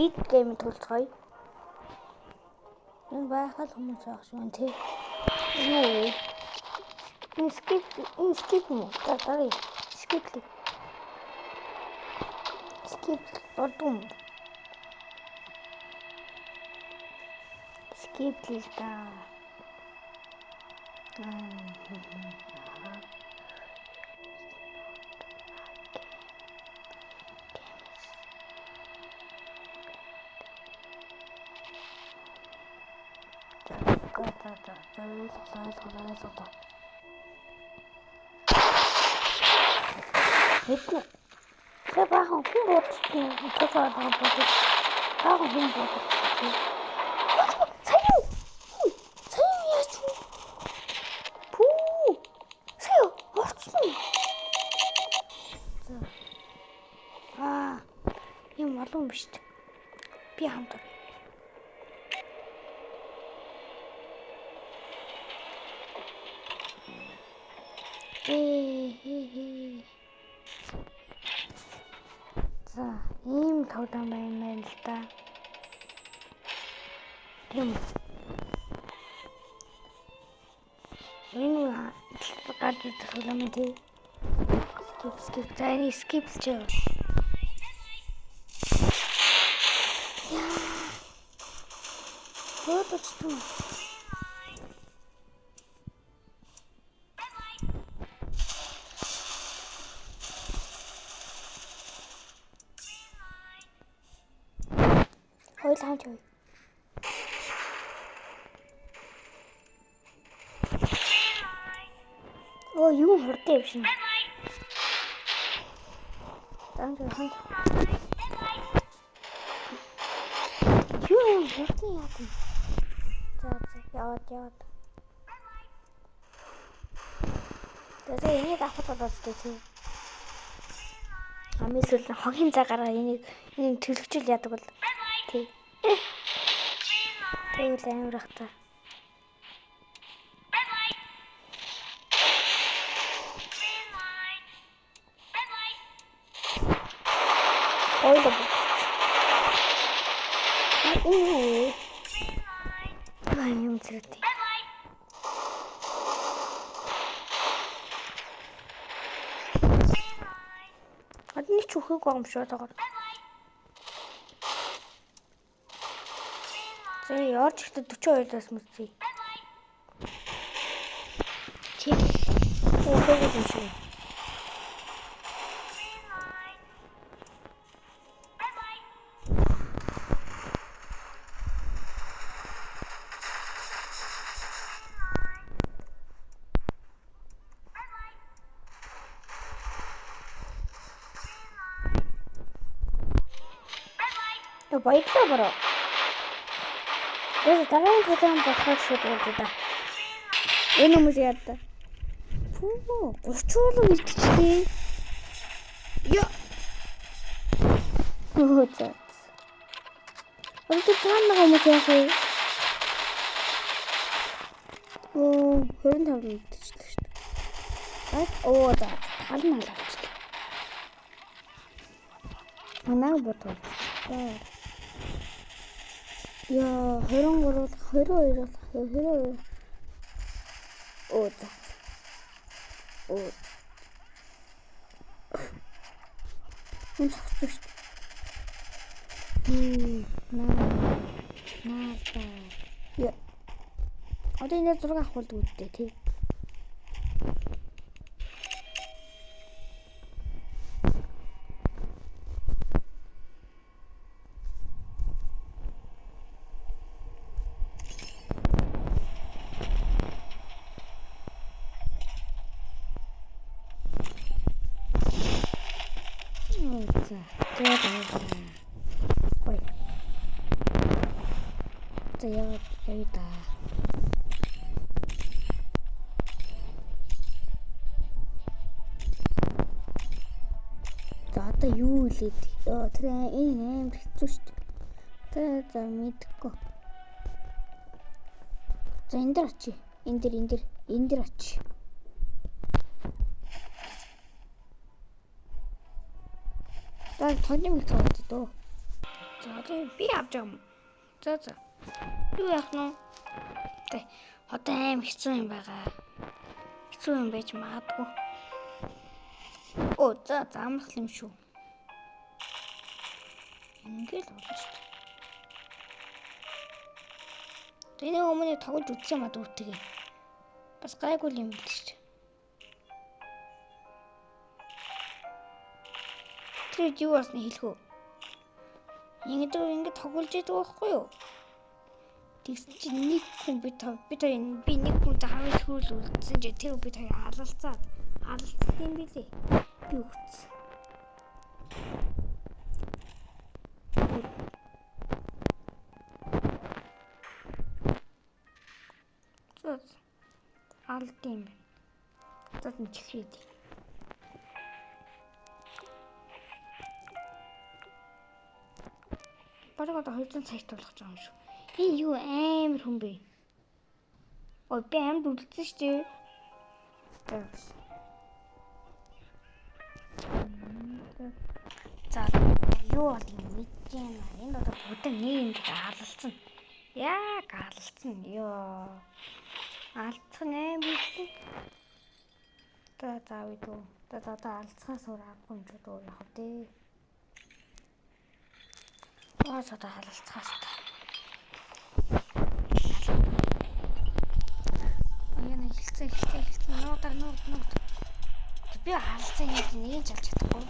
Big game тулцгаая. Энэ байхад хүмүүс аах шүү тий. Юу вэ? Skip mo. Tara. Skip. Бодом. Skip л да. Хэдэн тэр баахан хүн бодсон тусаад байгаа. Баахан хүн бодсон. Сайн яач вэ? Пүү. Сайн орцсон. Юм олон биш үү? Би хамт. За, ийм тавдан байна л да. Тийм. Энэ гадаад төлөв юм тий. Skip. Зайны skip л чив. Бодчихсон. Хойл хамт юу? Юу хурдан юм шиг. Танч хамт. Юу хурдан яа. Яваад. Тэгээ энийг авах болоод тий. Амисэл хогийн цагаараа энийг төлөвчл яадаг бол тий. Тэгвэл амирах та. Ойлоо. Юм зэрэг. Адны ч үхэх юм шүү тагаар. Зэ орж ихдээ 42-аас мөсцөө. Чи үхэх юм шүү. Баярлалаа бро. Тэгээд дараагийн програм болохоор шууд уулзъя. Энэ хүмүүс яадаг? Пүү, 30 уулын илтчихлээ. Яа. Хөөцөө. Өөртөө цаанаа хүмүүс яах вэ? 25 илтчихлээ шүү дээ. За, халмаа авчихлаа. Манаа бодвол. Яа, 22. За. Энэ цогцсон шүү дээ. Яа. Одоо энэ 6 авах болд үүдтэй тий. Яа. За одоо юу илээд? Тэр энэ амар хэцүү шүү дээ. За мэдгүй. За энэ дээр очие. Энэ дээр очие. За тоньём их цаад дөө. За би авч байгаа юм. За. Юу яах нь? Тэ. Одоо аим хэцүү юм байгаа. Хэцүү юм байж магадгүй. Оо, за амрах юм шүү. Ингээл болно шүү дээ. Тэний өмнө тоглож үзсэн юм а дүүтэйгээ. Бас гайгүй юм биш шүү. Тэр юу басна хэлэх үү? Ингээд тоглож идэг байхгүй юу? Тэгсэн чинь нэг хүн би нэг хүнтэй хамт хөрөл үлдсэн чи тэр бид хоёр алалцсан юм билээ. Би үтсэн. Алт юм байна. Зад нь чихрээд. Бараг одоо 200 цагт болох юм шүү. Энэ юу амар хүн бэ? Ой би амьд үлдсэн шүү дээ. За юу бол юм мэдэн. Энэ одоо бүдэн нэг юм алалцсан. Яг алалцсан. Йоо. Алцсан аим билээ. За видео. Одоо алцхаас өөр авахгүй юм ч одоо яах вэ? Яаж одоо алцхаас та. Аяна хэлцээ. Нууд. Би алцсан юм нэг ч алж чадахгүй.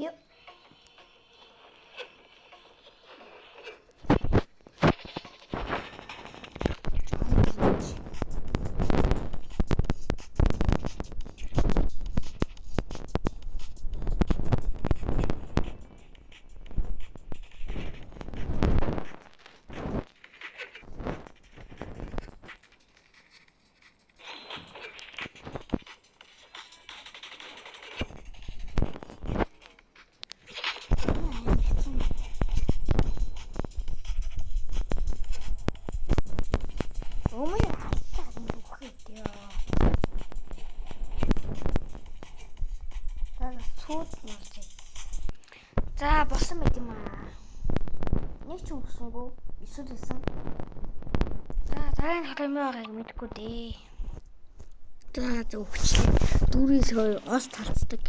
Yep. За болсон байт юм аа. Нэг ч өгсөнгөө эсвэл хэлсэн. За дараагийн халамжааг мэдгүй дээ. За өвчлээ. Дүүрээс хоёр ос талцдаг.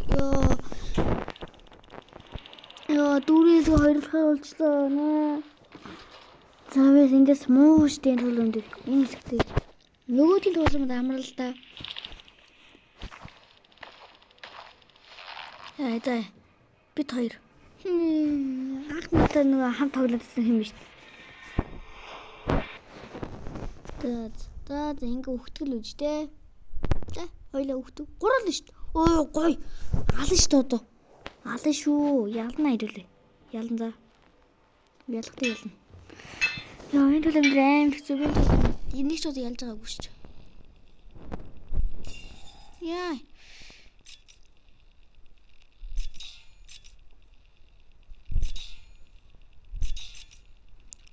Йоо дүүрээс хоёрлохоо болчлоо нэ. За вэс индээс муу штийн төлөнд энэ хэсэгтэй. Нөгөөдийн туулмад амрал та. За бид хоёр анх надад нөгөө хамт тоглосон юм биш. За ингээ өгтгөл үж тэ. За хоёлаа өгтөв. Гурал нь шүү дээ. Өө гой. Алан шүү дээ одоо. Алан шүү. Ялна ирүүлээ. Ялан за. Ялахтай ялна. Яа энэ төлөмд аим хэцүү би энийг ч удаа ялж байгаагүй шүү дээ. Яа.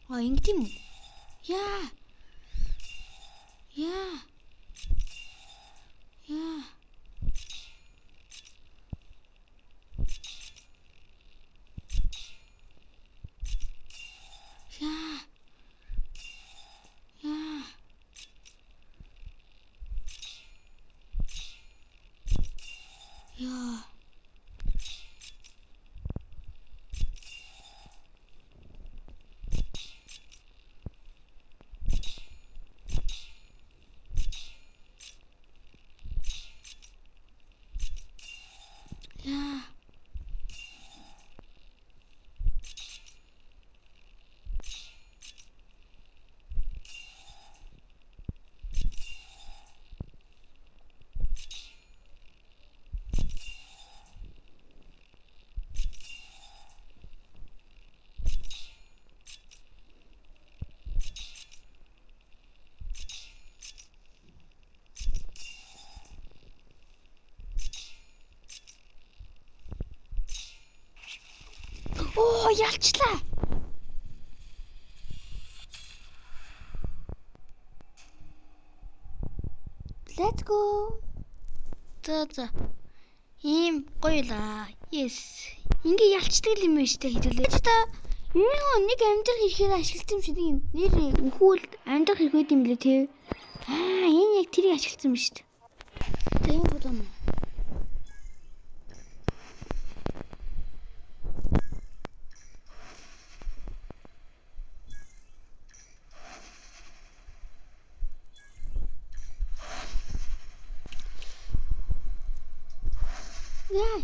Ингэдэм үү? Яа. Яа. Оо, ялчлаа. Let's go. За. Ийм гоё лаа. Yes. Ингээ ялчдаг юм байна штэ хэдүүлээ. Та нэг амьдрах ихээр ашигласан юм шиг нэр өхөөл амьдрах хэрэг байт юм лээ те. Энэ яг тэрийг ашигласан юм штэ. За энэ бодом. Яа.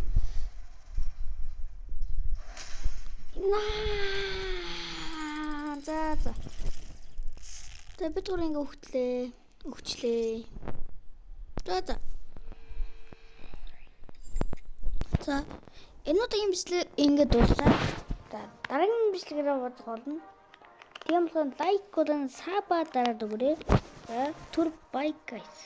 За. За бид гур ингээ өгчлээ. За. За энэ удаагийн бичлэг ингээ дуусаа. За дараагийн бичлэгээр уулзах болно. Тийм болохоор лайк болон саба дараад өгөөрэй. За түр бай guys.